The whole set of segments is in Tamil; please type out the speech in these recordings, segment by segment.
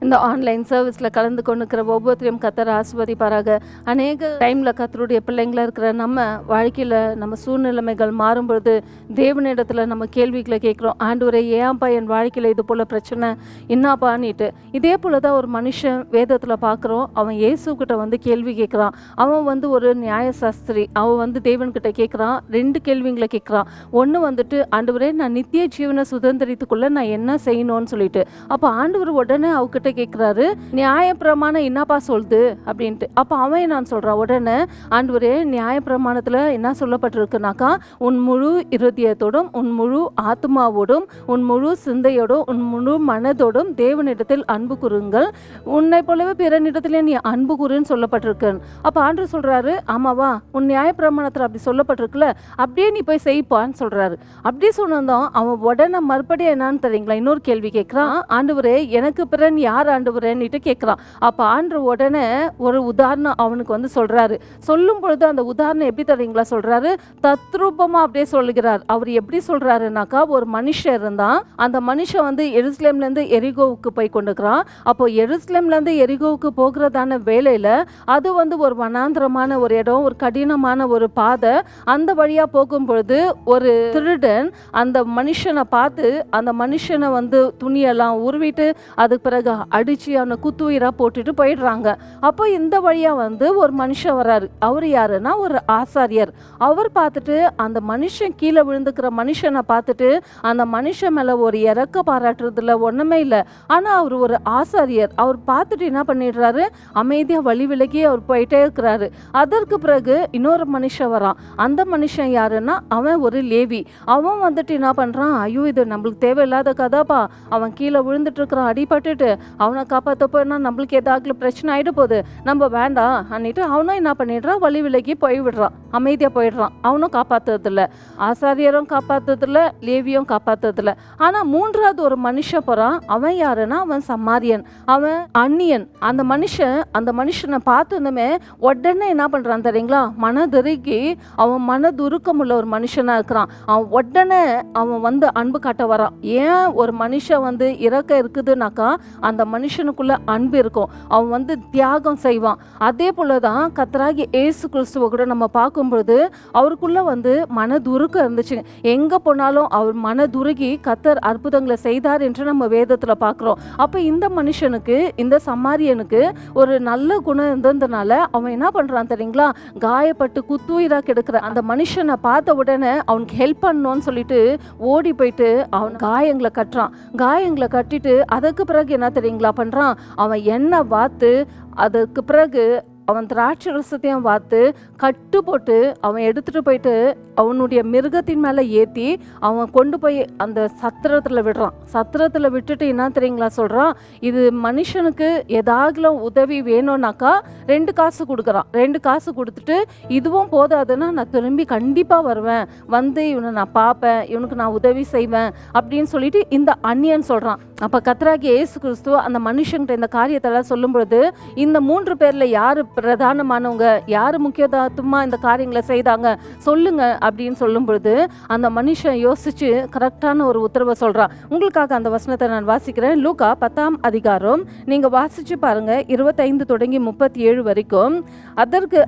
இந்த ஆன்லைன் சர்வீஸில் கலந்து கொண்டுக்கிற ஒவ்வொருத்தரையும் கத்தர் ஆசீர்வதிப்பாராக. அநேக டைமில் கத்தருடைய பிள்ளைங்களாக இருக்கிற நம்ம வாழ்க்கையில் நம்ம சூழ்நிலைமைகள் மாறும்பொழுது தேவனிடத்தில் நம்ம கேள்விகளை கேட்குறோம். ஆண்டவரே, ஏன்ப்பா என் வாழ்க்கையில் இது போல் பிரச்சனை என்னாப்பான்னுட்டு. இதே போல் தான் ஒரு மனுஷன் வேதத்தில் பார்க்குறோம். அவன் இயேசுக்கிட்ட வந்து கேள்வி கேட்குறான். அவன் வந்து ஒரு நியாயசாஸ்திரி. அவன் வந்து தேவன்கிட்ட கேட்குறான். 2 கேள்விங்களை கேட்குறான். ஒன்று வந்துட்டு, ஆண்டவரே, நான் நித்திய ஜீவனை சுதந்திரத்துக்குள்ளே நான் என்ன செய்யணும்னு சொல்லிட்டு. அப்போ ஆண்டவர் உடனே அவகிட்ட கேட்குறாரு, நியாயப்பிரமாணம் என்னப்பா சொல்லுது அப்படின்ட்டு. அப்போ அவன் நான் சொல்கிறான் உடனே, ஆண்டவரே, நியாயப்பிரமாணத்தில் என்ன சொல்லப்பட்டிருக்குனாக்கா, உன் முழு இருதயத்தோடும் உன் முழு ஆத்மாவோடும் உன் முழு சிந்தையோடும் உன் முழு மனதோடும் தேவனிடத்தில் அன்பு கூறுங்கள், உன்னை போலவே பிறனிடத்திலே நீ அன்பு கூறுன்னு சொல்லப்பட்டிருக்கு. அப்போ ஆண்டவர் சொல்கிறாரு, ஆமாவா, உன் நியாயப்பிரமாணத்தில் அப்படி சொல்லப்பட்டிருக்குல்ல, அப்படியே நீ போய் செய்ப்பான்னு சொல்கிறாரு. அப்படி சொன்னதும் அவன் உடனே மறுபடியும் என்னன்னு தெரியுங்களா, இன்னொரு கேள்வி கேட்குறான். ஆண்டவரே, எனக்கு பிறன் யார் ஆண்டவரேன்னுட்டு கேட்குறான். அப்போ ஆண்டவர் உடனே ஒரு உதாரணம் அவனுக்கு வந்து சொல்கிறாரு. சொல்லும் பொழுது அந்த உதாரணம் எப்படி தெரியுங்களா சொல்கிறாரு, தத்ரூபமாக அப்படியே சொல்லுகிறார். அவர் எப்படி சொல்கிறாருனாக்கா, ஒரு மனுஷன் இருந்தான். அந்த மனுஷன் வந்து எருசலேம்லேருந்து எரிகோவுக்கு போய் கொண்டுக்கிறான். அப்போ எருசலேம்லேருந்து எரிகோவுக்கு போகிறதான வேலையில் அது வந்து ஒரு வனாந்திரமான ஒரு இடம், ஒரு கடினமான ஒரு பாதை. அந்த வழியாக போகும் பொழுது ஒரு திருடன் அந்த மனுஷனை பார்த்து அந்த மனுஷனை வந்து துணியெல்லாம் உருவிட்டு அதுக்கு பிறகு அடித்து அவனை குத்துயிராக போட்டுட்டு போயிடுறாங்க. அப்போ இந்த வழியாக வந்து ஒரு மனுஷன் வராரு. அவர் யாருன்னா ஒரு ஆசாரியர். அவர் பார்த்துட்டு அந்த மனுஷன் கீழே விழுந்துக்கிற மனுஷனை பார்த்துட்டு அந்த மனுஷன் மேலே ஒரு இறக்க பாராட்டுறதுல ஒன்றுமே இல்லை. ஆனால் அவர் ஒரு ஆசாரியர். அவர் பார்த்துட்டு என்ன பண்ணிடுறாரு, அமைதியாக வழி விலகி அவர் போயிட்டே இருக்கிறாரு. அதற்கு பிறகு இன்னொரு மனுஷன் வரான். அந்த மனுஷன் யாருன்னா அவன் ஒரு லேவி. அவன் வந்துட்டு என்ன பண்ணுறான், ஐயோ, இது நம்மளுக்கு தேவையில்லாத கதாப்பா, அவன் கீழே விழுந்துட்டு இருக்கிறான், அடிபட்டுட்டு அவனை காப்பாற்ற போனா நம்மளுக்கு ஏதாவது பிரச்சனை ஆகிட போகுது, நம்ம வேண்டாம் அன்னிட்டு அவனும் என்ன பண்ணிடுறான், வழி விலகி போய்விடுறான், அமைதியாக போயிடுறான். அவனும் காப்பாற்றுறதில்ல, ஆசாரியரும் காப்பாற்றுறதில்ல, லேவியும் காப்பாற்றுறதில்ல. ஆனால் 3வது ஒரு மனுஷன் போகிறான். அவன் யாருன்னா அவன் சமாரியன், அவன் அந்நியன். அந்த மனுஷனை பார்த்ததுமே உடனே என்ன பண்ணுறான் தெரியுங்களா, மனதுருகி அவன் மனதுருக்கம் உள்ள ஒரு மனுஷனாக இருக்கிறான். அவன் உடனே அவன் வந்து அன்பு காட்ட வரான். ஏன் ஒரு மனுஷன் வந்து இறக்க இருக்குதுனாக்கா அந்த மனுஷனுக்குள்ள அன்பு இருக்கும். அவன் வந்து தியாகம் செய்வான். அதே போல தான் கர்த்தராகிய இயேசு கிறிஸ்துவை கூட நம்ம பார்க்கும்பொழுது அவருக்குள்ள வந்து மனதுருக்கம் இருந்துச்சு. எங்கே போனாலும் அவர் மனதுருகி கர்த்தர் அற்புதங்களை செய்தார் என்று நம்ம வேதத்தில் பார்க்குறோம். அப்போ இந்த மனுஷனுக்கு, இந்த சமாரியனுக்கு ஒரு நல்ல குணம் இருந்ததுனால அவன் என்ன பண்ணுறான் தெரியுங்களா, காயப்பட்டு குத்துயிராக கிடக்கிற அந்த மனுஷனை பார்த்த உடனே அவனுக்கு ஹெல்ப் பண்ணணும்னு சொல்லிட்டு ஓடி போயிட்டு அவன் காயங்களை கட்டிட்டு அதுக்கு பிறகு என்ன தெரியுங்களா பண்ணுறான், அவன் எண்ணெய் வாத்து அதுக்கு பிறகு அவன் திராட்சை ரசத்தையும் பார்த்து கட்டு போட்டு அவன் எடுத்துகிட்டு போயிட்டு அவனுடைய மிருகத்தின் மேலே ஏற்றி அவன் கொண்டு போய் அந்த சத்திரத்தில் விடுறான். சத்திரத்தில் விட்டுட்டு என்ன தெரியுங்களா சொல்கிறான், இது மனுஷனுக்கு ஏதாவது உதவி வேணும்னாக்கா 2 காசு கொடுக்குறான். 2 காசு கொடுத்துட்டு இதுவும் போதாதுன்னா நான் திரும்பி கண்டிப்பாக வருவேன், வந்து இவனை நான் பார்ப்பேன், இவனுக்கு நான் உதவி செய்வேன் அப்படின்னு சொல்லிட்டு இந்த அந்நியன் சொல்கிறான். அப்போ கர்த்தராகிய இயேசு கிறிஸ்து அந்த மனுஷங்கிட்ட இந்த காரியத்தெல்லாம் சொல்லும் பொழுது, இந்த 3 பேரில் யார் பிரதானமானவங்க, யார் முக்கியத்துவமாக இந்த காரியங்களை செய்தாங்க சொல்லுங்க அப்படின்னு சொல்லும் பொழுது அந்த மனுஷன் யோசிச்சு கரெக்டான ஒரு உத்தரவை சொல்கிறான். உங்களுக்காக அந்த வசனத்தை நான் வாசிக்கிறேன். லூக்கா 10ஆம் அதிகாரம் நீங்கள் வாசிச்சு பாருங்க, 25 தொடங்கி 37 வரைக்கும். அதற்கு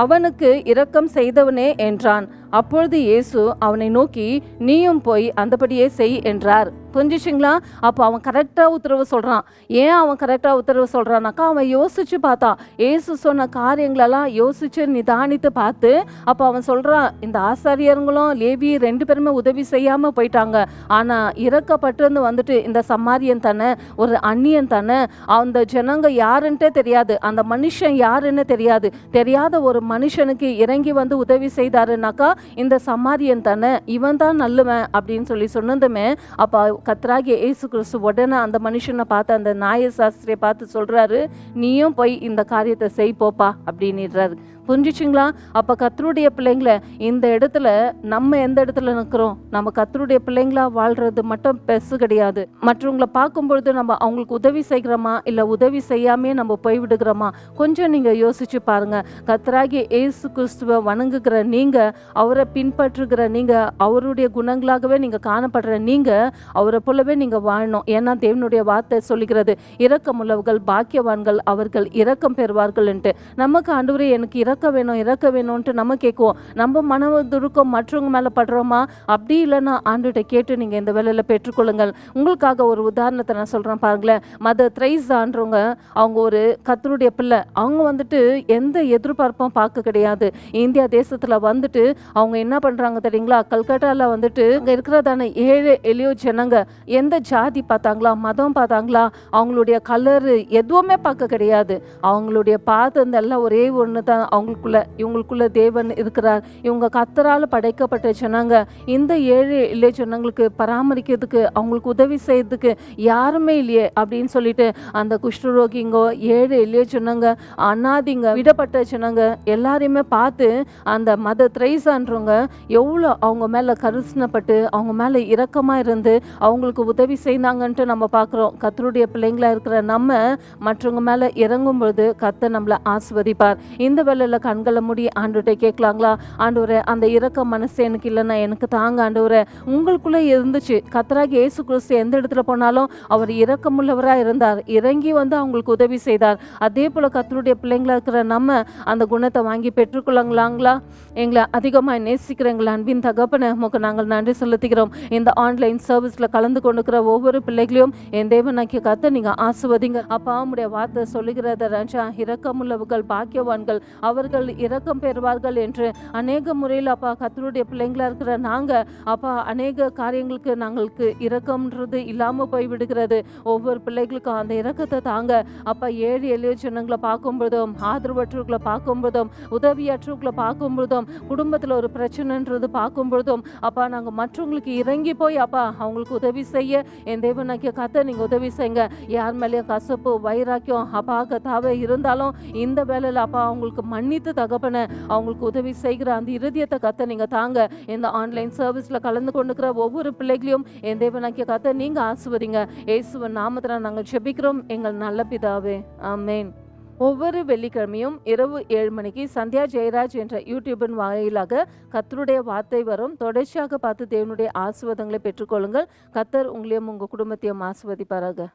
அவனுக்கு இரக்கம் செய்தவனே என்றான். அப்பொழுது இயேசு அவனை நோக்கி, நீயும் போய் அந்தபடியே செய் என்றார். புரிஞ்சிச்சிங்களா? அப்போ அவன் கரெக்டாக உத்தரவு சொல்கிறான். ஏன் அவன் கரெக்டாக உத்தரவு சொல்கிறான்னாக்கா, அவன் யோசிச்சு பார்த்தான். ஏசு சொன்ன காரியங்களெல்லாம் யோசிச்சு நிதானித்து பார்த்து அப்போ அவன் சொல்கிறான், இந்த ஆசாரியர்களும் லேவி 2 பேருமே உதவி செய்யாமல் போயிட்டாங்க. ஆனால் இறக்கப்பட்டு வந்துட்டு இந்த சமாரியன் தானே, ஒரு அந்நியன் தானே, அந்த ஜனங்க யாருன்ட்டே தெரியாது, அந்த மனுஷன் யாருன்னு தெரியாத ஒரு மனுஷனுக்கு இறங்கி வந்து உதவி செய்தாருனாக்கா இந்த சமாரியன் தானே, இவன் தான் நல்லவன் அப்படின்னு சொன்னதுமே அப்போ கர்த்தராகிய இயேசு கிறிஸ்து உடனே அந்த மனுஷனை பார்த்து அந்த நியாயசாஸ்திரியை பார்த்து சொல்கிறாரு, நீயும் போய் இந்த காரியத்தை செய் போப்பா அப்படின்னுறாரு. புரிஞ்சிச்சிங்களா? அப்போ கர்த்தருடைய பிள்ளைங்கள இந்த இடத்துல நம்ம எந்த இடத்துல நிற்கிறோம்? நம்ம கர்த்தருடைய பிள்ளைங்களா வாழ்றது மட்டும் பெருசு கிடையாது. மற்றவங்கள பார்க்கும்பொழுது நம்ம அவங்களுக்கு உதவி செய்கிறோமா, இல்லை உதவி செய்யாமே நம்ம போய்விடுகிறோமா? கொஞ்சம் நீங்கள் யோசிச்சு பாருங்க. கர்த்தராகிய இயேசு கிறிஸ்துவை வணங்குகிற நீங்கள், அவரை பின்பற்றுகிற நீங்கள், அவருடைய குணங்களாகவே நீங்கள் காணப்படுற நீங்கள், அவரை போலவே நீங்கள் வாழணும். ஏன்னா தேவனுடைய வார்த்தை சொல்லுகிறது, இரக்கமுள்ளவர்கள் பாக்கியவான்கள், அவர்கள் இரக்கம் பெறுவார்கள்ன்ட்டு. நமக்கு ஆண்டவரே எனக்கு இரக்க வேணும் இரக்க வேணும்ன்ட்டு நம்ம கேட்குவோம். நம்ம மனதுருக்கம் மற்றவங்க மேலே படுறோமா? அப்படி இல்லைன்னா ஆண்டுகிட்ட கேட்டு நீங்கள் இந்த வேலையில் பெற்றுக்கொள்ளுங்கள். உங்களுக்காக ஒரு உதாரணத்தை நான் சொல்கிறேன் பாருங்களேன். மதர் தெரேசான்றவங்க, அவங்க ஒரு கர்த்தருடைய பிள்ளை. அவங்க வந்துட்டு எந்த எதிர்பார்ப்பும் பார்க்க கிடையாது. இந்தியா தேசத்தில் வந்துட்டு அவங்க என்ன பண்ணுறாங்க தெரியுங்களா? கல்கட்டாவில் வந்துட்டு அங்கே இருக்கிறதான ஏழை எளிய ஜனங்க எந்த ஜாதி பார்த்தாங்களா, மதம் பார்த்தாங்களா, அவங்களுடைய கலரு எதுவுமே பார்க்க கிடையாது. அவங்களுடைய பாதம் எல்லாம் ஒரே ஒன்று தான். இவங்களுக்குள்ள தேவன் இருக்கிறார். இவங்க கர்த்தரால் படைக்கப்பட்ட ஜனங்க. இந்த ஏழை எளிய ஜனங்களுக்கு பராமரிக்கிறதுக்கு, அவங்களுக்கு உதவி செய்யறதுக்கு யாருமே இல்லையே அப்படின்னு சொல்லிட்டு அந்த குஷ்டரோகிங்கோ, ஏழை எளிய ஜனங்க, அனாதிங்க, விடப்பட்ட ஜனங்க எல்லாரையுமே பார்த்து அந்த மதர் தெரேசான்றவங்க எவ்வளோ அவங்க மேலே கரிசனப்பட்டு அவங்க மேலே இரக்கமாக இருந்து அவங்களுக்கு உதவி செய்தாங்கன்ட்டு நம்ம பார்க்குறோம். கர்த்தருடைய பிள்ளைங்களா இருக்கிற நம்ம மற்றவங்க மேலே இறங்கும் பொழுது கர்த்தர் நம்மளை ஆசீர்வதிப்பார். இந்த வேளையில் கண்களை மூடி ஆண்டவர்கிட்ட கேட்கலாங்களா? ஆண்டவரே, அந்த இரக்க மனசு எனக்கு இல்லைன்னா எனக்கு தாங்க ஆண்டவரே. உங்களுக்குள்ளே இருந்துச்சு. கர்த்தராகிய இயேசு கிறிஸ்து எந்த இடத்துல போனாலும் அவர் இரக்கமுள்ளவராக இருந்தார். இறங்கி வந்து அவங்களுக்கு உதவி செய்தார். அதே போல் கர்த்தருடைய பிள்ளைங்களா இருக்கிற நம்ம அந்த குணத்தை வாங்கி பெற்றுக்கொள்ளங்களாங்களா? எங்களை அதிகமாக நேசிக்கிற எங்கள் அன்பின் தகப்பனை உமக்கு நாங்கள் நன்றி செலுத்துகிறோம். இந்த ஆன்லைன் சர்வீஸில் கலந்து கொண்டுக்கிற ஒவ்வொரு பிள்ளைகளையும் என் தேவனாகிய கர்த்தர் நீங்கள் ஆசீர்வதிங்க. அப்பா, உம்முடைய வார்த்தை சொல்லுகிறத ராஜா, இரக்கமுள்ளவர்கள் பாக்கியவான்கள், அவர்கள் இரக்கம் பெறுவார்கள் என்று அநேக முறையில் அப்பா கர்த்தருடைய பிள்ளைங்களா இருக்கிற நாங்கள் அப்பா அநேக காரியங்களுக்கு நாங்களுக்கு இரக்கம்ன்றது இல்லாமல் போய்விடுகிறது. ஒவ்வொரு பிள்ளைகளுக்கும் அந்த இரக்கத்தை தாங்க அப்பா. ஏழு எளிய ஜனங்களை பார்க்கும்போதும், ஆதரவற்றவர்களை பார்க்கும்போதும், உதவியற்றவர்களை பார்க்கும்போதும், குடும்பத்தில் ஒரு பிரச்சனைன்றது பார்க்கும்பொழுதும் அப்பா நாங்கள் மற்றவங்களுக்கு இறங்கி போய் அப்பா அவங்களுக்கு உதவி செய்ய என் தேவனாகிய கர்த்தர் நீங்கள் உதவி செய்யுங்க. யார் மேலேயும் கசப்பு வைராக்கியம் அப்பா கத்தாவே இருந்தாலும் இந்த வேலையில் அப்பா அவங்களுக்கு மன்னித்து தகப்பன அவங்களுக்கு உதவி செய்கிற அந்த இருதயத்தை கர்த்தர் நீங்கள் தாங்க. இந்த ஆன்லைன் சர்வீஸில் கலந்து கொண்டுக்கிற ஒவ்வொரு பிள்ளைகளையும் என் தேவனாகிய கர்த்தர் நீங்கள் ஆசீர்வதிங்க. இயேசுவின் நாமத்தில் நாங்கள் ஜெபிக்கிறோம் எங்கள் நல்ல பிதாவே, ஆமென். ஒவ்வொரு வெள்ளிக்கிழமையும் இரவு 7 மணிக்கு சந்தியா ஜெயராஜ் என்ற யூடியூபின் வாயிலாக கர்த்தருடைய வார்த்தை வரும். தொடர்ச்சியாக பார்த்து தேவனுடைய ஆசீர்வாதங்களை பெற்றுக்கொள்ளுங்கள். கர்த்தர் உங்களையும் உங்கள் குடும்பத்தையும் ஆசீர்வதிப்பாராக.